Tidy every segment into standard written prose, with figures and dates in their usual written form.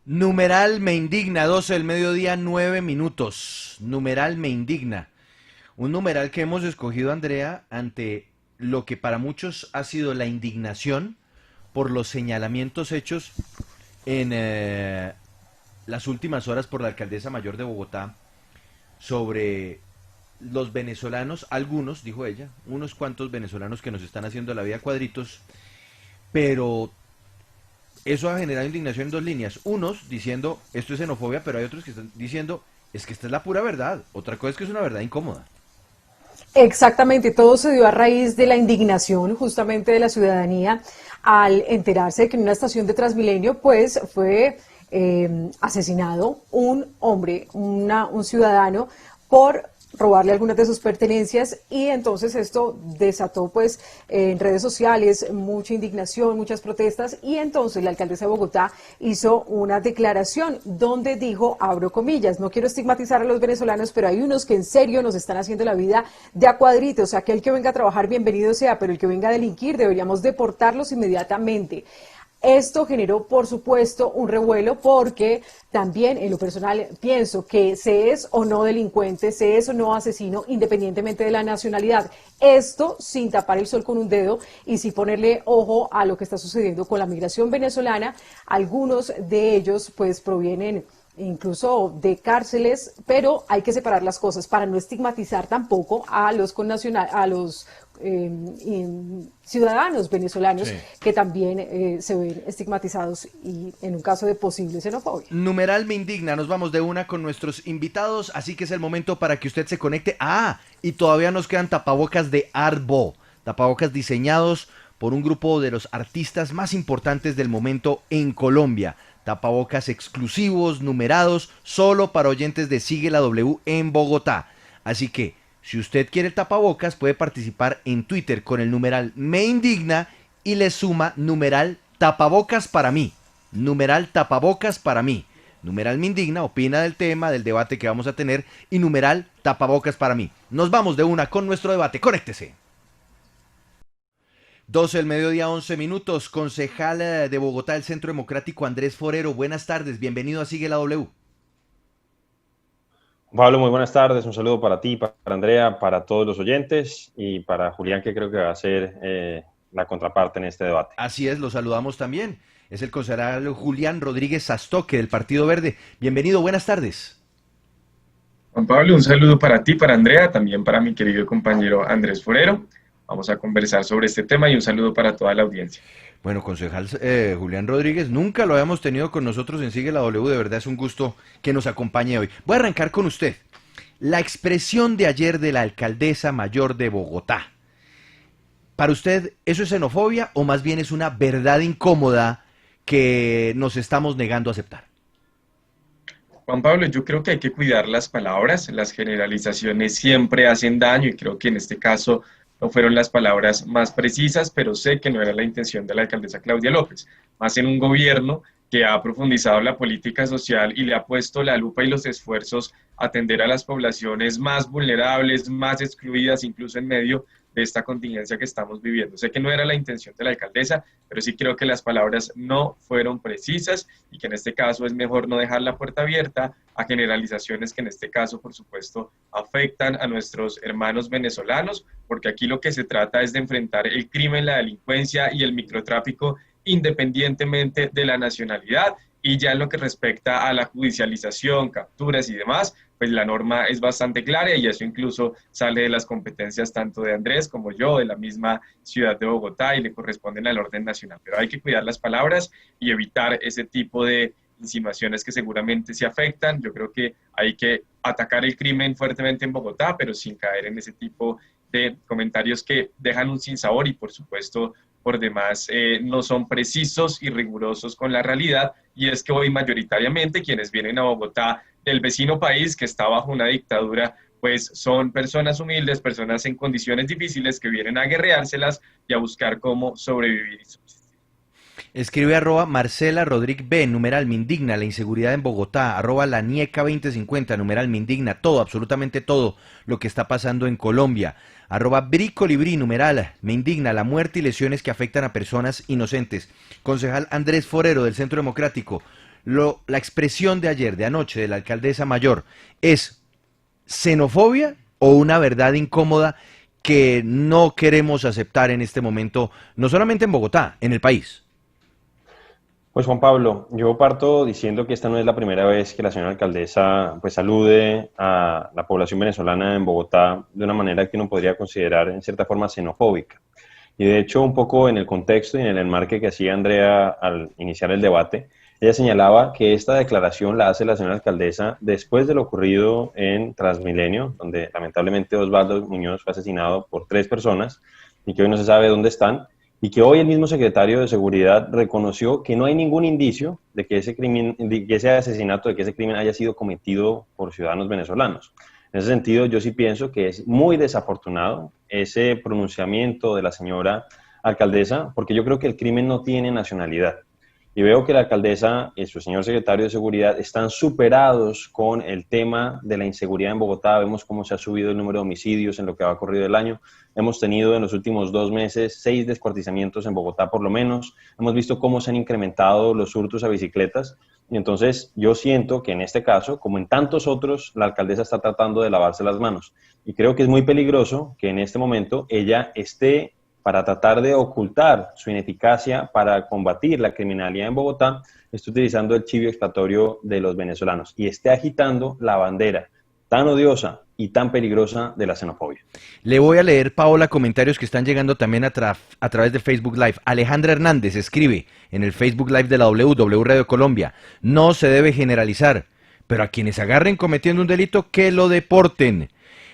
Numeral me indigna, 12 del mediodía, 9 minutos. Numeral me indigna. Un numeral que hemos escogido, Andrea, ante lo que para muchos ha sido la indignación por los señalamientos hechos en las últimas horas por la alcaldesa mayor de Bogotá sobre los venezolanos, algunos, dijo ella, unos cuantos venezolanos que nos están haciendo la vida cuadritos, pero eso ha generado indignación en dos líneas. Unos diciendo esto es xenofobia, pero hay otros que están diciendo es que esta es la pura verdad. Otra cosa es que es una verdad incómoda. Exactamente, todo se dio a raíz de la indignación justamente de la ciudadanía al enterarse de que en una estación de Transmilenio pues fue asesinado un hombre, un ciudadano, por robarle algunas de sus pertenencias, y entonces esto desató pues en redes sociales mucha indignación, muchas protestas, y entonces la alcaldesa de Bogotá hizo una declaración donde dijo, abro comillas, no quiero estigmatizar a los venezolanos, pero hay unos que en serio nos están haciendo la vida de a cuadritos, o sea, aquel que venga a trabajar bienvenido sea, pero el que venga a delinquir deberíamos deportarlos inmediatamente. Esto generó, por supuesto, un revuelo porque también en lo personal pienso que se es o no delincuente, se es o no asesino, independientemente de la nacionalidad. Esto sin tapar el sol con un dedo y sin ponerle ojo a lo que está sucediendo con la migración venezolana. Algunos de ellos pues provienen incluso de cárceles, pero hay que separar las cosas para no estigmatizar tampoco a los ciudadanos venezolanos, Sí. que también se ven estigmatizados y en un caso de posible xenofobia. Numeral me indigna, nos vamos de una con nuestros invitados, así que es el momento para que usted se conecte. Ah, y todavía nos quedan tapabocas de Artbo, tapabocas diseñados por un grupo de los artistas más importantes del momento en Colombia. Tapabocas exclusivos, numerados, solo para oyentes de Sigue la W en Bogotá. Así que, si usted quiere el tapabocas, puede participar en Twitter con el numeral me indigna y le suma numeral tapabocas para mí. Numeral tapabocas para mí. Numeral me indigna, opina del tema, del debate que vamos a tener, y numeral tapabocas para mí. Nos vamos de una con nuestro debate. Conéctese. 12 del mediodía, 11 minutos. Concejal de Bogotá del Centro Democrático, Andrés Forero. Buenas tardes, bienvenido a Sigue la W. Pablo, muy buenas tardes. Un saludo para ti, para Andrea, para todos los oyentes y para Julián, que creo que va a ser la contraparte en este debate. Así es, lo saludamos también. Es el concejal Julián Rodríguez Sastoque del Partido Verde. Bienvenido, buenas tardes. Juan Pablo, un saludo para ti, para Andrea, también para mi querido compañero Andrés Forero. Vamos a conversar sobre este tema y un saludo para toda la audiencia. Bueno, concejal Julián Rodríguez, nunca lo habíamos tenido con nosotros en Sigue la W, de verdad es un gusto que nos acompañe hoy. Voy a arrancar con usted. La expresión de ayer de la alcaldesa mayor de Bogotá. ¿Para usted eso es xenofobia o más bien es una verdad incómoda que nos estamos negando a aceptar? Juan Pablo, yo creo que hay que cuidar las palabras, las generalizaciones siempre hacen daño y creo que en este caso no fueron las palabras más precisas, pero sé que no era la intención de la alcaldesa Claudia López, más en un gobierno que ha profundizado la política social y le ha puesto la lupa y los esfuerzos a atender a las poblaciones más vulnerables, más excluidas, incluso en medio de esta contingencia que estamos viviendo. Sé que no era la intención de la alcaldesa, pero sí creo que las palabras no fueron precisas y que en este caso es mejor no dejar la puerta abierta a generalizaciones que en este caso, por supuesto, afectan a nuestros hermanos venezolanos, porque aquí lo que se trata es de enfrentar el crimen, la delincuencia y el microtráfico independientemente de la nacionalidad. Y ya en lo que respecta a la judicialización, capturas y demás, pues la norma es bastante clara y eso incluso sale de las competencias tanto de Andrés como yo, de la misma ciudad de Bogotá, y le corresponden al orden nacional. Pero hay que cuidar las palabras y evitar ese tipo de insinuaciones que seguramente se afectan. Yo creo que hay que atacar el crimen fuertemente en Bogotá, pero sin caer en ese tipo de comentarios que dejan un sinsabor y por supuesto por demás no son precisos y rigurosos con la realidad, y es que hoy mayoritariamente quienes vienen a Bogotá del vecino país que está bajo una dictadura, pues son personas humildes, personas en condiciones difíciles que vienen a guerreárselas y a buscar cómo sobrevivir y subsistir. Escribe @Marcela Rodríguez B, numeral me indigna la inseguridad en Bogotá, @lanieca 2050, numeral me indigna todo, absolutamente todo lo que está pasando en Colombia, @Bricolibrí, numeral me indigna la muerte y lesiones que afectan a personas inocentes. Concejal Andrés Forero del Centro Democrático, la expresión de ayer, de anoche, de la alcaldesa mayor, ¿es xenofobia o una verdad incómoda que no queremos aceptar en este momento, no solamente en Bogotá, en el país? Pues Juan Pablo, yo parto diciendo que esta no es la primera vez que la señora alcaldesa pues alude a la población venezolana en Bogotá de una manera que uno podría considerar en cierta forma xenofóbica. Y de hecho un poco en el contexto y en el enmarque que hacía Andrea al iniciar el debate, ella señalaba que esta declaración la hace la señora alcaldesa después de lo ocurrido en Transmilenio, donde lamentablemente Osvaldo Muñoz fue asesinado por 3 personas y que hoy no se sabe dónde están, y que hoy el mismo secretario de Seguridad reconoció que no hay ningún indicio de que ese crimen, de que ese asesinato, de que ese crimen haya sido cometido por ciudadanos venezolanos. En ese sentido, yo sí pienso que es muy desafortunado ese pronunciamiento de la señora alcaldesa, porque yo creo que el crimen no tiene nacionalidad. Y veo que la alcaldesa y su señor secretario de Seguridad están superados con el tema de la inseguridad en Bogotá. Vemos cómo se ha subido el número de homicidios en lo que va corrido el año. Hemos tenido en los últimos 2 meses 6 descuartizamientos en Bogotá por lo menos. Hemos visto cómo se han incrementado los hurtos a bicicletas. Y entonces yo siento que en este caso, como en tantos otros, la alcaldesa está tratando de lavarse las manos. Y creo que es muy peligroso que en este momento ella esté, para tratar de ocultar su ineficacia para combatir la criminalidad en Bogotá, está utilizando el chivo expiatorio de los venezolanos y esté agitando la bandera tan odiosa y tan peligrosa de la xenofobia. Le voy a leer, Paola, comentarios que están llegando también a través de Facebook Live. Alejandra Hernández escribe en el Facebook Live de la W Radio Colombia: no se debe generalizar, pero a quienes agarren cometiendo un delito, que lo deporten.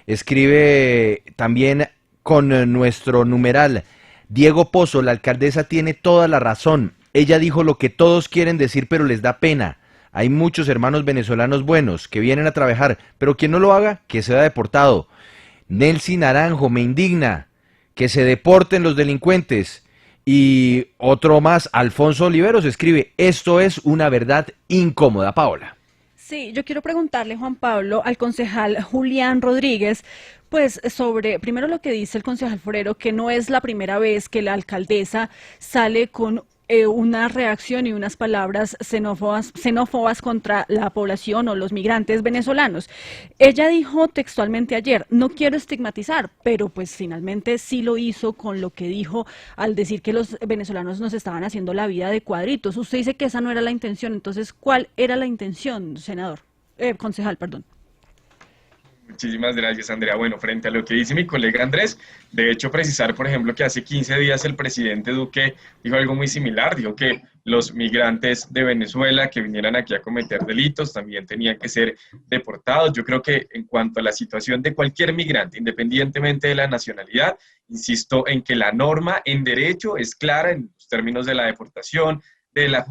Escribe también con nuestro numeral Diego Pozo: la alcaldesa tiene toda la razón. Ella dijo lo que todos quieren decir, pero les da pena. Hay muchos hermanos venezolanos buenos que vienen a trabajar, pero quien no lo haga, que sea deportado. Nelcy Naranjo: me indigna que se deporten los delincuentes. Y otro más, Alfonso Oliveros, escribe: esto es una verdad incómoda. Paola. Sí, yo quiero preguntarle, Juan Pablo, al concejal Julián Rodríguez, pues sobre, primero lo que dice el concejal Forero, que no es la primera vez que la alcaldesa sale con una reacción y unas palabras xenófobas contra la población o los migrantes venezolanos. Ella dijo textualmente ayer: no quiero estigmatizar, pero pues finalmente sí lo hizo con lo que dijo al decir que los venezolanos nos estaban haciendo la vida de cuadritos. Usted dice que esa no era la intención, entonces ¿cuál era la intención, concejal, perdón? Muchísimas gracias, Andrea. Bueno, frente a lo que dice mi colega Andrés, de hecho, precisar, por ejemplo, que hace 15 días el presidente Duque dijo algo muy similar, dijo que los migrantes de Venezuela que vinieran aquí a cometer delitos también tenían que ser deportados. Yo creo que en cuanto a la situación de cualquier migrante, independientemente de la nacionalidad, insisto en que la norma en derecho es clara en los términos de la deportación, de la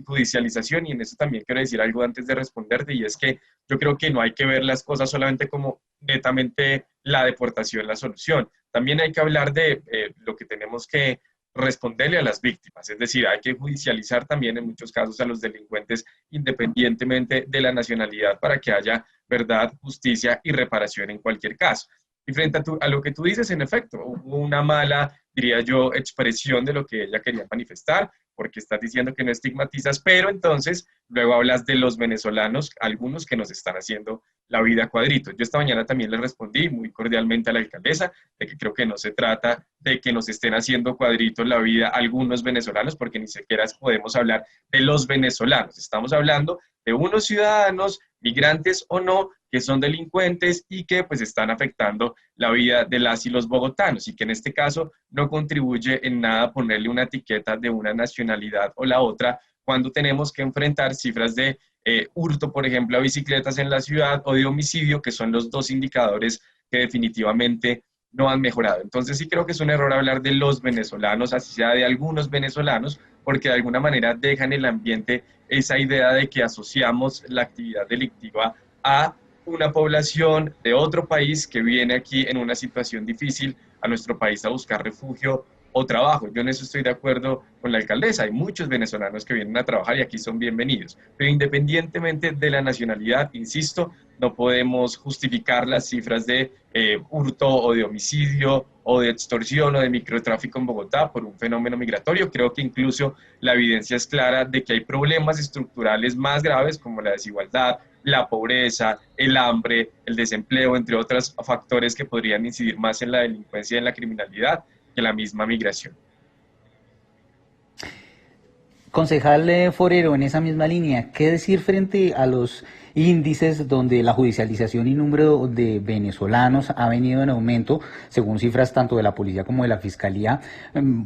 judicialización, y en eso también quiero decir algo antes de responderte, y es que yo creo que no hay que ver las cosas solamente como netamente la deportación, la solución. También hay que hablar de lo que tenemos que responderle a las víctimas, es decir, hay que judicializar también en muchos casos a los delincuentes independientemente de la nacionalidad para que haya verdad, justicia y reparación en cualquier caso. Y frente a lo que tú dices, en efecto, hubo una mala, diría yo, expresión de lo que ella quería manifestar, porque estás diciendo que no estigmatizas, pero entonces luego hablas de los venezolanos, algunos que nos están haciendo la vida a cuadritos. Yo esta mañana también le respondí muy cordialmente a la alcaldesa de que creo que no se trata de que nos estén haciendo cuadritos la vida algunos venezolanos, porque ni siquiera podemos hablar de los venezolanos. Estamos hablando de unos ciudadanos, migrantes o no, que son delincuentes y que pues están afectando la vida de las y los bogotanos, y que en este caso no contribuye en nada ponerle una etiqueta de una nacionalidad o la otra, cuando tenemos que enfrentar cifras de hurto, por ejemplo, a bicicletas en la ciudad, o de homicidio, que son los 2 indicadores que definitivamente no han mejorado. Entonces sí creo que es un error hablar de los venezolanos, así sea de algunos venezolanos, porque de alguna manera deja en el ambiente esa idea de que asociamos la actividad delictiva a una población de otro país que viene aquí en una situación difícil a nuestro país a buscar refugio o trabajo. Yo en eso estoy de acuerdo con la alcaldesa. Hay muchos venezolanos que vienen a trabajar y aquí son bienvenidos. Pero independientemente de la nacionalidad, insisto, no podemos justificar las cifras de hurto o de homicidio o de extorsión o de microtráfico en Bogotá por un fenómeno migratorio. Creo que incluso la evidencia es clara de que hay problemas estructurales más graves como la desigualdad, la pobreza, el hambre, el desempleo, entre otros factores que podrían incidir más en la delincuencia y en la criminalidad que la misma migración. Concejal Forero, en esa misma línea, ¿qué decir frente a los índices donde la judicialización y número de venezolanos ha venido en aumento, según cifras tanto de la policía como de la fiscalía,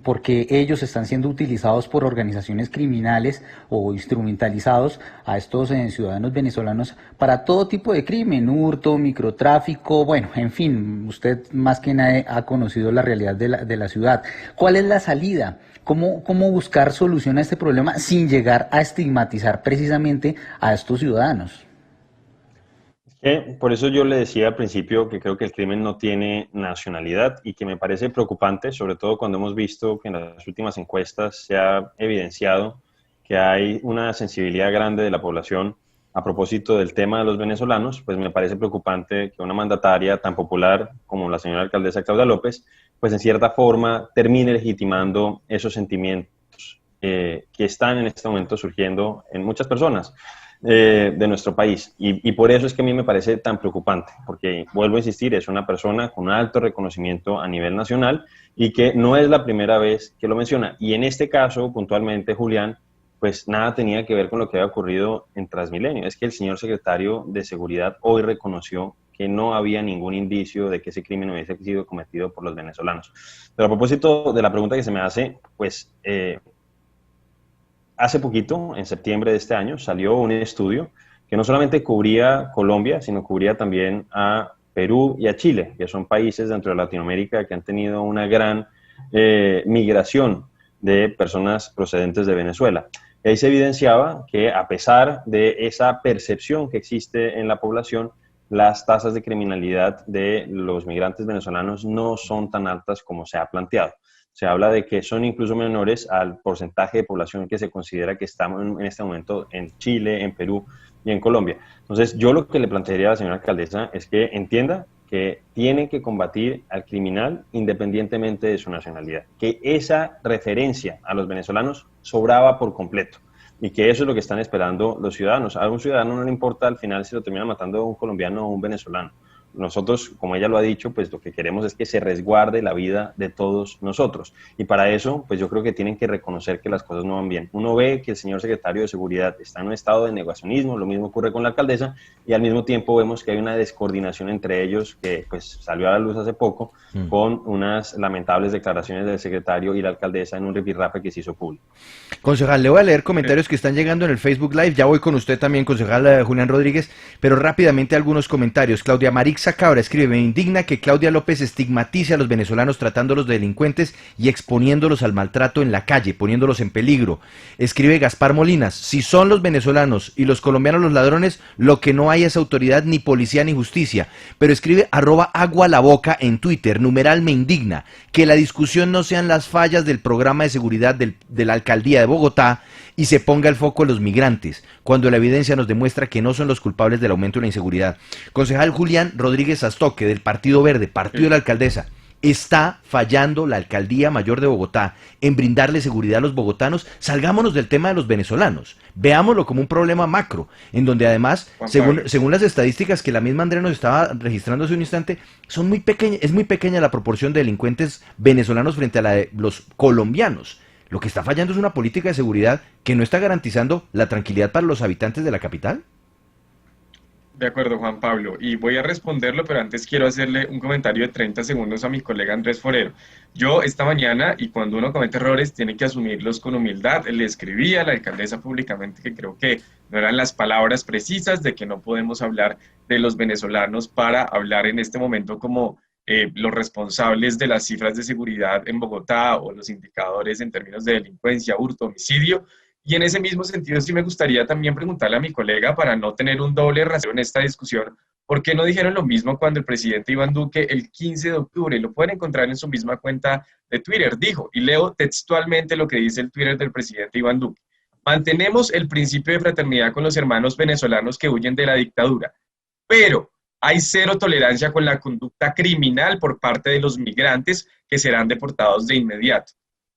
porque ellos están siendo utilizados por organizaciones criminales o instrumentalizados a estos ciudadanos venezolanos para todo tipo de crimen, hurto, microtráfico, bueno, en fin, usted más que nadie ha conocido la realidad de la ciudad. ¿Cuál es la salida? ¿Cómo buscar solución a este problema sin llegar a estigmatizar precisamente a estos ciudadanos? Por eso yo le decía al principio que creo que el crimen no tiene nacionalidad y que me parece preocupante, sobre todo cuando hemos visto que en las últimas encuestas se ha evidenciado que hay una sensibilidad grande de la población a propósito del tema de los venezolanos. Pues me parece preocupante que una mandataria tan popular como la señora alcaldesa Claudia López, pues en cierta forma termine legitimando esos sentimientos que están en este momento surgiendo en muchas personas de nuestro país. Y por eso es que a mí me parece tan preocupante, porque vuelvo a insistir, es una persona con un alto reconocimiento a nivel nacional y que no es la primera vez que lo menciona. Y en este caso, puntualmente, Julián, pues nada tenía que ver con lo que había ocurrido en Transmilenio. Es que el señor secretario de Seguridad hoy reconoció que no había ningún indicio de que ese crimen hubiese sido cometido por los venezolanos. Pero a propósito de la pregunta que se me hace, pues hace poquito, en septiembre de este año, salió un estudio que no solamente cubría Colombia, sino cubría también a Perú y a Chile, que son países dentro de Latinoamérica que han tenido una gran migración de personas procedentes de Venezuela. Y ahí se evidenciaba que a pesar de esa percepción que existe en la población, las tasas de criminalidad de los migrantes venezolanos no son tan altas como se ha planteado. Se habla de que son incluso menores al porcentaje de población que se considera que estamos en este momento en Chile, en Perú y en Colombia. Entonces, yo lo que le plantearía a la señora alcaldesa es que entienda que tiene que combatir al criminal independientemente de su nacionalidad, que esa referencia a los venezolanos sobraba por completo y que eso es lo que están esperando los ciudadanos. A un ciudadano no le importa al final si lo termina matando un colombiano o un venezolano. Nosotros, como ella lo ha dicho, pues lo que queremos es que se resguarde la vida de todos nosotros. Y para eso, pues yo creo que tienen que reconocer que las cosas no van bien. Uno ve que el señor secretario de Seguridad está en un estado de negacionismo, lo mismo ocurre con la alcaldesa, y al mismo tiempo vemos que hay una descoordinación entre ellos que pues salió a la luz hace poco con unas lamentables declaraciones del secretario y la alcaldesa en un rifirrafe que se hizo público. Concejal, le voy a leer comentarios que están llegando en el Facebook Live. Ya voy con usted también, concejal Julián Rodríguez, pero rápidamente algunos comentarios. Claudia Marixa Cabra escribe: me indigna que Claudia López estigmatice a los venezolanos tratándolos de delincuentes y exponiéndolos al maltrato en la calle, poniéndolos en peligro. Escribe Gaspar Molinas: si son los venezolanos y los colombianos los ladrones, lo que no hay es autoridad, ni policía, ni justicia. Pero escribe @agualaboca en Twitter, numeral me indigna, que la discusión no sean las fallas del programa de seguridad de la alcaldía de Bogotá y se ponga el foco en los migrantes, cuando la evidencia nos demuestra que no son los culpables del aumento de la inseguridad. Concejal Julián Rodríguez Astoque, del Partido Verde, partido de la alcaldesa, ¿está fallando la Alcaldía Mayor de Bogotá en brindarle seguridad a los bogotanos? Salgámonos del tema de los venezolanos, veámoslo como un problema macro, en donde además, según las estadísticas que la misma Andrea nos estaba registrando hace un instante, es muy pequeña la proporción de delincuentes venezolanos frente a la de los colombianos. Lo que está fallando es una política de seguridad que no está garantizando la tranquilidad para los habitantes de la capital. De acuerdo, Juan Pablo, y voy a responderlo, pero antes quiero hacerle un comentario de 30 segundos a mi colega Andrés Forero. Yo esta mañana, y cuando uno comete errores, tiene que asumirlos con humildad. Le escribí a la alcaldesa públicamente que creo que no eran las palabras precisas, de que no podemos hablar de los venezolanos para hablar en este momento como los responsables de las cifras de seguridad en Bogotá o los indicadores en términos de delincuencia, hurto, homicidio. Y en ese mismo sentido sí me gustaría también preguntarle a mi colega, para no tener un doble rasero en esta discusión, ¿por qué no dijeron lo mismo cuando el presidente Iván Duque el 15 de octubre, lo pueden encontrar en su misma cuenta de Twitter, dijo, y leo textualmente lo que dice el Twitter del presidente Iván Duque: mantenemos el principio de fraternidad con los hermanos venezolanos que huyen de la dictadura, pero Hay cero tolerancia con la conducta criminal por parte de los migrantes que serán deportados de inmediato.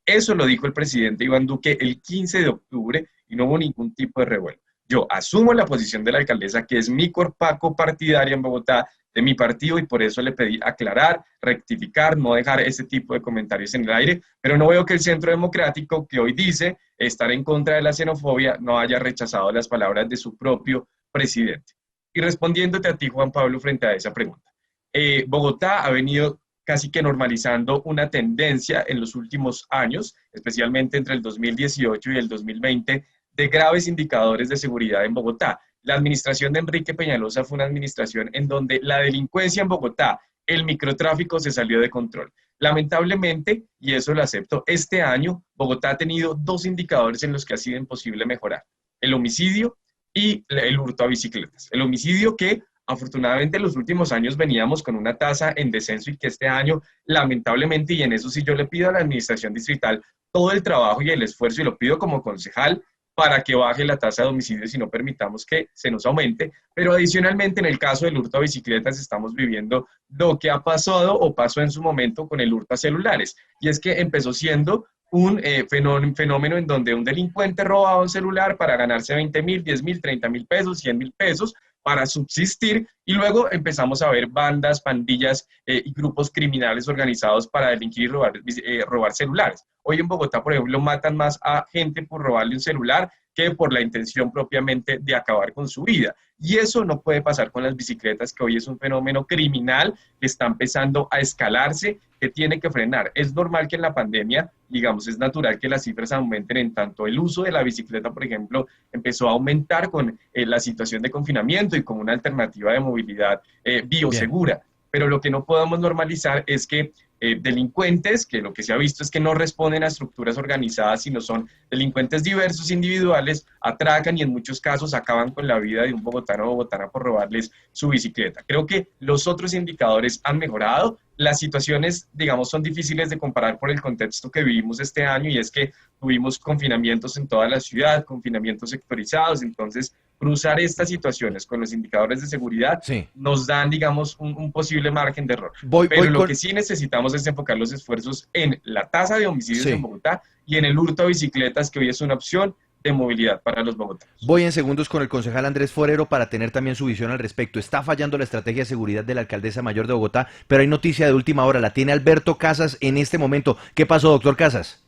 Eso lo dijo el presidente Iván Duque el 15 de octubre y no hubo ningún tipo de revuelo. Yo asumo la posición de la alcaldesa, que es mi copartidaria en Bogotá, de mi partido, y por eso le pedí aclarar, rectificar, no dejar ese tipo de comentarios en el aire, pero no veo que el Centro Democrático, que hoy dice estar en contra de la xenofobia, no haya rechazado las palabras de su propio presidente. Y respondiéndote a ti, Juan Pablo, frente a esa pregunta, Bogotá ha venido casi que normalizando una tendencia en los últimos años, especialmente entre el 2018 y el 2020, de graves indicadores de seguridad en Bogotá. La administración de Enrique Peñalosa fue una administración en donde la delincuencia en Bogotá, el microtráfico se salió de control. Lamentablemente, y eso lo acepto, este año Bogotá ha tenido dos indicadores en los que ha sido imposible mejorar: el homicidio y el hurto a bicicletas. El homicidio, que afortunadamente en los últimos años veníamos con una tasa en descenso, y que este año, lamentablemente, y en eso sí yo le pido a la administración distrital todo el trabajo y el esfuerzo, y lo pido como concejal, para que baje la tasa de homicidios y no permitamos que se nos aumente. Pero adicionalmente, en el caso del hurto a bicicletas, estamos viviendo lo que ha pasado o pasó en su momento con el hurto a celulares, y es que empezó siendo un fenómeno en donde un delincuente robaba un celular para ganarse 20.000, 10.000, 30.000 pesos, 100.000 pesos para subsistir, y luego empezamos a ver bandas, pandillas y grupos criminales organizados para delinquir y robar celulares. Hoy en Bogotá, por ejemplo, matan más a gente por robarle un celular que por la intención propiamente de acabar con su vida. Y eso no puede pasar con las bicicletas, que hoy es un fenómeno criminal que está empezando a escalarse, que tiene que frenar. Es normal que en la pandemia, digamos, es natural que las cifras aumenten, en tanto el uso de la bicicleta, por ejemplo, empezó a aumentar con la situación de confinamiento y como una alternativa de movilidad biosegura. Bien. Pero lo que no podemos normalizar es que delincuentes, que lo que se ha visto es que no responden a estructuras organizadas, sino son delincuentes diversos, individuales, atracan y en muchos casos acaban con la vida de un bogotano o bogotana por robarles su bicicleta. Creo que los otros indicadores han mejorado. Las situaciones, digamos, son difíciles de comparar por el contexto que vivimos este año, y es que tuvimos confinamientos en toda la ciudad, confinamientos sectorizados. Entonces, cruzar estas situaciones con los indicadores de seguridad nos dan, digamos, un posible margen de error. Pero lo que sí necesitamos es enfocar los esfuerzos en la tasa de homicidios en Bogotá y en el hurto a bicicletas, que hoy es una opción de movilidad para los bogotanos. Voy en segundos con el concejal Andrés Forero para tener también su visión al respecto. Está fallando la estrategia de seguridad de la alcaldesa mayor de Bogotá, pero hay noticia de última hora, la tiene Alberto Casas en este momento. ¿Qué pasó, doctor Casas?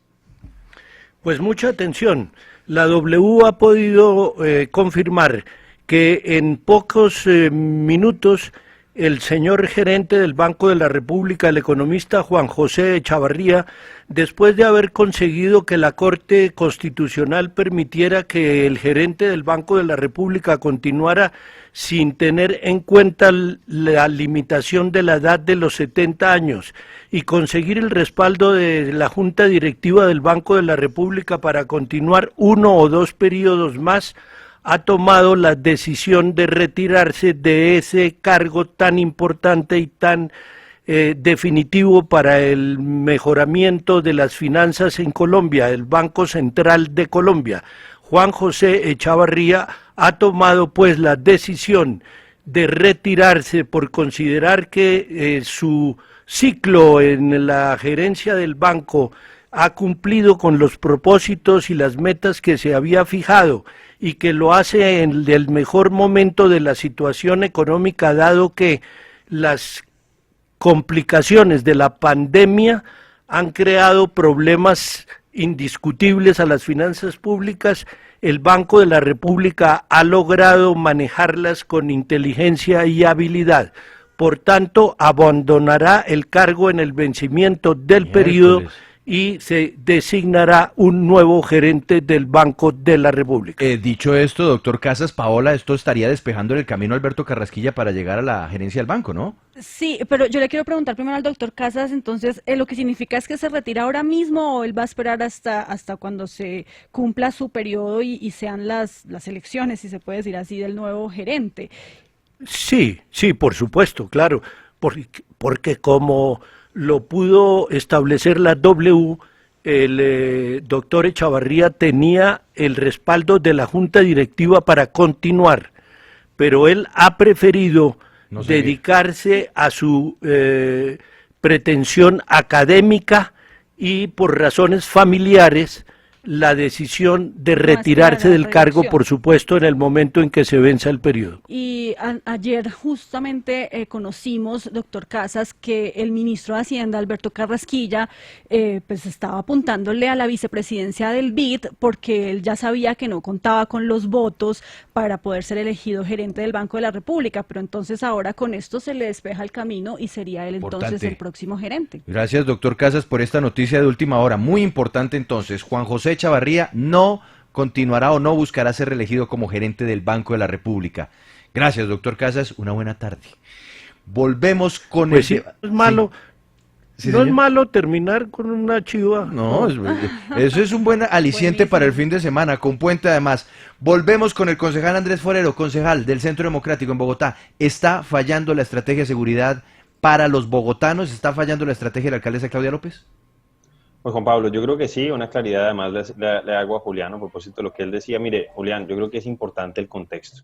Pues mucha atención. La W ha podido confirmar que en pocos minutos el señor gerente del Banco de la República, el economista Juan José Echavarría, después de haber conseguido que la Corte Constitucional permitiera que el gerente del Banco de la República continuara sin tener en cuenta la limitación de la edad de los 70 años y conseguir el respaldo de la Junta Directiva del Banco de la República para continuar 1 o 2 periodos más, ha tomado la decisión de retirarse de ese cargo tan importante y tan definitivo para el mejoramiento de las finanzas en Colombia, el Banco Central de Colombia. Juan José Echavarría ha tomado pues la decisión de retirarse por considerar que su ciclo en la gerencia del banco ha cumplido con los propósitos y las metas que se había fijado, y que lo hace en el mejor momento de la situación económica, dado que las complicaciones de la pandemia han creado problemas indiscutibles a las finanzas públicas. El Banco de la República ha logrado manejarlas con inteligencia y habilidad. Por tanto, abandonará el cargo en el vencimiento del periodo y se designará un nuevo gerente del Banco de la República. Dicho esto, doctor Casas, Paola, esto estaría despejando el camino a Alberto Carrasquilla para llegar a la gerencia del banco, ¿no? Sí, pero yo le quiero preguntar primero al doctor Casas, entonces, ¿lo que significa es que se retira ahora mismo o él va a esperar hasta cuando se cumpla su periodo y sean las elecciones, si se puede decir así, del nuevo gerente? Sí, por supuesto, claro, porque como lo pudo establecer la W, el doctor Echavarría tenía el respaldo de la Junta Directiva para continuar, pero él ha preferido No sé. dedicarse a su pretensión académica y por razones familiares la decisión de retirarse del cargo, por supuesto, en el momento en que se venza el periodo. Y ayer justamente conocimos, doctor Casas, que el ministro de Hacienda, Alberto Carrasquilla, pues estaba apuntándole a la vicepresidencia del BID porque él ya sabía que no contaba con los votos para poder ser elegido gerente del Banco de la República, pero entonces ahora con esto se le despeja el camino y sería él entonces el próximo gerente. Gracias, doctor Casas, por esta noticia de última hora. Muy importante entonces. Juan José Chavarría no continuará o no buscará ser reelegido como gerente del Banco de la República. Gracias, doctor Casas. Una buena tarde. Volvemos con pues sí, no es malo. Sí, no es malo terminar con una chiva. No, eso es un buen aliciente para el fin de semana, con puente además. Volvemos con el concejal Andrés Forero, concejal del Centro Democrático en Bogotá. ¿Está fallando la estrategia de seguridad para los bogotanos? ¿Está fallando la estrategia de la alcaldesa Claudia López? Pues Juan Pablo, yo creo que sí, una claridad además le hago a Julián a propósito de lo que él decía. Mire, Julián, yo creo que es importante el contexto.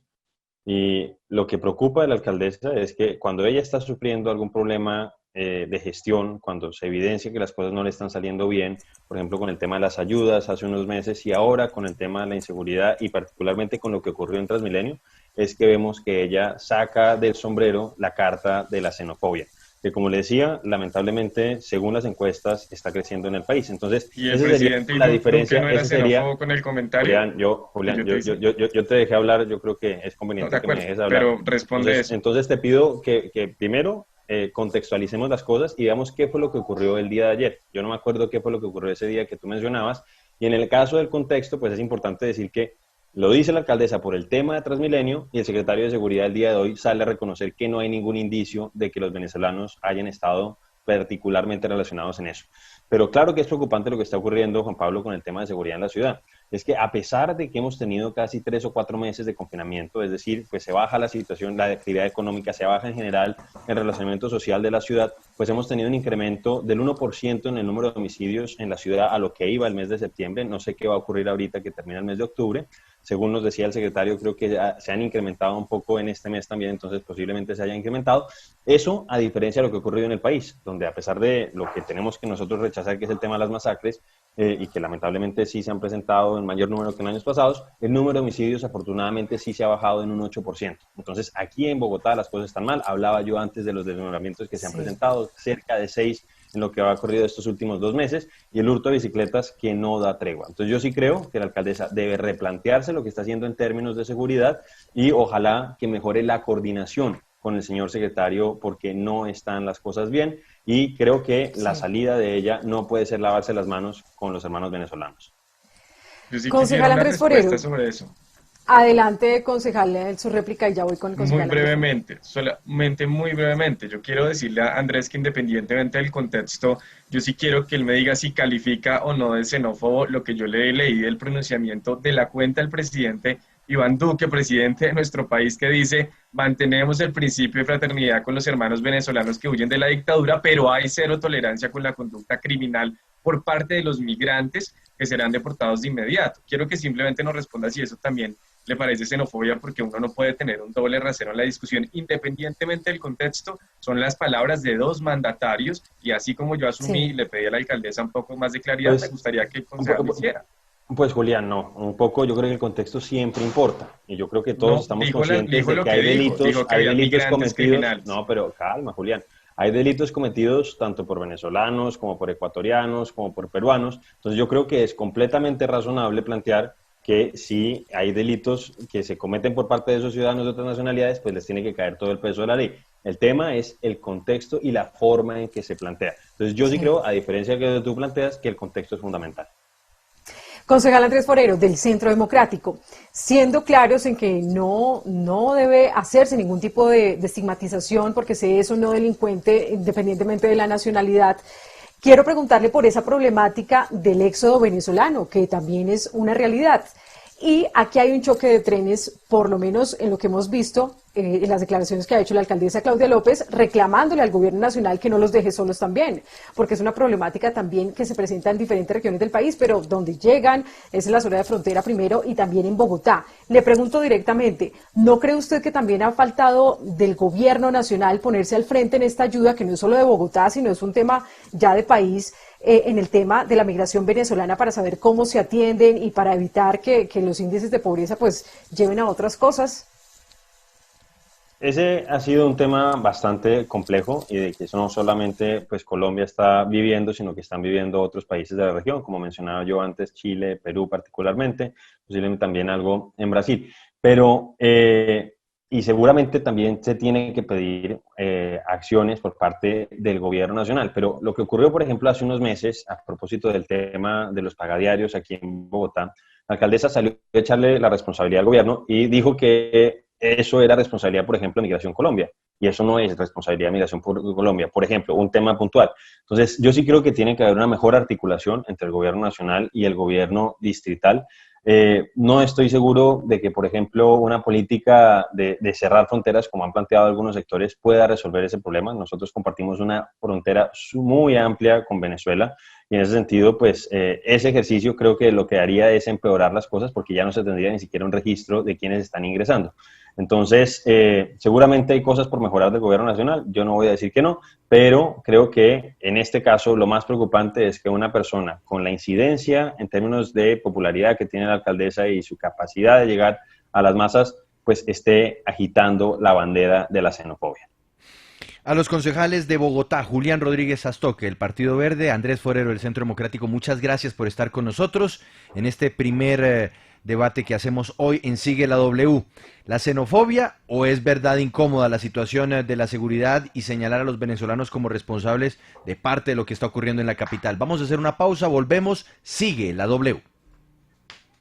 Y lo que preocupa de la alcaldesa es que cuando ella está sufriendo algún problema de gestión, cuando se evidencia que las cosas no le están saliendo bien, por ejemplo con el tema de las ayudas hace unos meses y ahora con el tema de la inseguridad y particularmente con lo que ocurrió en Transmilenio, es que vemos que ella saca del sombrero la carta de la xenofobia, que como le decía, lamentablemente, según las encuestas, está creciendo en el país. Entonces, y el presidente la diferencia, no era sería, con el comentario. Julián, yo te dejé hablar, yo creo que es conveniente no, que me dejes hablar. Pero responde eso. Entonces te pido que primero contextualicemos las cosas y veamos qué fue lo que ocurrió el día de ayer. Yo no me acuerdo qué fue lo que ocurrió ese día que tú mencionabas, y en el caso del contexto, pues es importante decir que lo dice la alcaldesa por el tema de Transmilenio y el secretario de Seguridad el día de hoy sale a reconocer que no hay ningún indicio de que los venezolanos hayan estado particularmente relacionados en eso. Pero claro que es preocupante lo que está ocurriendo, Juan Pablo, con el tema de seguridad en la ciudad. Es que a pesar de que hemos tenido casi 3 o 4 meses de confinamiento, es decir, pues se baja la situación, la actividad económica, se baja en general el relacionamiento social de la ciudad, pues hemos tenido un incremento del 1% en el número de homicidios en la ciudad a lo que iba el mes de septiembre. No sé qué va a ocurrir ahorita que termina el mes de octubre. Según nos decía el secretario, creo que se han incrementado un poco en este mes también, entonces posiblemente se haya incrementado. Eso a diferencia de lo que ha ocurrido en el país, donde a pesar de lo que tenemos que nosotros rechazar, que es el tema de las masacres, y que lamentablemente sí se han presentado en mayor número que en años pasados, el número de homicidios afortunadamente sí se ha bajado en un 8%. Entonces aquí en Bogotá las cosas están mal. Hablaba yo antes de los desmembramientos que se han presentado, cerca de 6 en lo que ha ocurrido estos últimos 2 meses, y el hurto de bicicletas que no da tregua. Entonces yo sí creo que la alcaldesa debe replantearse lo que está haciendo en términos de seguridad y ojalá que mejore la coordinación con el señor secretario porque no están las cosas bien y creo que la salida de ella no puede ser lavarse las manos con los hermanos venezolanos. Yo sí Concejal Andrés Forero. Sobre eso. Adelante, concejal, su réplica y ya voy con el concejal. Muy brevemente, solamente muy brevemente. Yo quiero decirle a Andrés que independientemente del contexto, yo sí quiero que él me diga si califica o no de xenófobo lo que yo le leí del pronunciamiento de la cuenta del presidente Iván Duque, presidente de nuestro país, que dice: mantenemos el principio de fraternidad con los hermanos venezolanos que huyen de la dictadura, pero hay cero tolerancia con la conducta criminal por parte de los migrantes que serán deportados de inmediato. Quiero que simplemente nos responda si eso también le parece xenofobia, porque uno no puede tener un doble rasero en la discusión, independientemente del contexto. Son las palabras de 2 mandatarios, y así como yo asumí, le pedí a la alcaldesa un poco más de claridad, me gustaría que el concejal lo hiciera. Pues Julián, no, un poco yo creo que el contexto siempre importa, y yo creo que todos estamos conscientes de que hay delitos cometidos. No, pero calma, Julián. Hay delitos cometidos tanto por venezolanos, como por ecuatorianos, como por peruanos. Entonces yo creo que es completamente razonable plantear que si hay delitos que se cometen por parte de esos ciudadanos de otras nacionalidades, pues les tiene que caer todo el peso de la ley. El tema es el contexto y la forma en que se plantea. Entonces yo sí creo, a diferencia de que tú planteas, que el contexto es fundamental. Concejal Andrés Forero, del Centro Democrático, siendo claros en que no debe hacerse ningún tipo de estigmatización porque se es o no delincuente independientemente de la nacionalidad, quiero preguntarle por esa problemática del éxodo venezolano, que también es una realidad. Y aquí hay un choque de trenes, por lo menos en lo que hemos visto, en las declaraciones que ha hecho la alcaldesa Claudia López, reclamándole al gobierno nacional que no los deje solos también, porque es una problemática también que se presenta en diferentes regiones del país, pero donde llegan es en la zona de frontera primero y también en Bogotá. Le pregunto directamente, ¿no cree usted que también ha faltado del gobierno nacional ponerse al frente en esta ayuda, que no es solo de Bogotá, sino es un tema ya de país, en el tema de la migración venezolana, para saber cómo se atienden y para evitar que los índices de pobreza pues lleven a otras cosas? Ese ha sido un tema bastante complejo y de que eso no solamente pues Colombia está viviendo, sino que están viviendo otros países de la región, como mencionaba yo antes, Chile, Perú particularmente, posiblemente también algo en Brasil. Pero, y seguramente también se tienen que pedir acciones por parte del gobierno nacional. Pero lo que ocurrió, por ejemplo, hace unos meses, a propósito del tema de los pagadiarios aquí en Bogotá, la alcaldesa salió a echarle la responsabilidad al gobierno y dijo que eso era responsabilidad, por ejemplo, de Migración Colombia, y eso no es responsabilidad de Migración Colombia, por ejemplo, un tema puntual. Entonces, yo sí creo que tiene que haber una mejor articulación entre el gobierno nacional y el gobierno distrital. No estoy seguro de que, por ejemplo, una política de cerrar fronteras, como han planteado algunos sectores, pueda resolver ese problema. Nosotros compartimos una frontera muy amplia con Venezuela, y en ese sentido, pues, ese ejercicio creo que lo que haría es empeorar las cosas, porque ya no se tendría ni siquiera un registro de quienes están ingresando. Entonces, seguramente hay cosas por mejorar del gobierno nacional, yo no voy a decir que no, pero creo que en este caso lo más preocupante es que una persona con la incidencia en términos de popularidad que tiene la alcaldesa y su capacidad de llegar a las masas, pues esté agitando la bandera de la xenofobia. A los concejales de Bogotá, Julián Rodríguez Astoque, el Partido Verde, Andrés Forero, del Centro Democrático, muchas gracias por estar con nosotros en este primer debate que hacemos hoy en Sigue la W. ¿La xenofobia o es verdad incómoda la situación de la seguridad y señalar a los venezolanos como responsables de parte de lo que está ocurriendo en la capital? Vamos a hacer una pausa, volvemos, Sigue la W.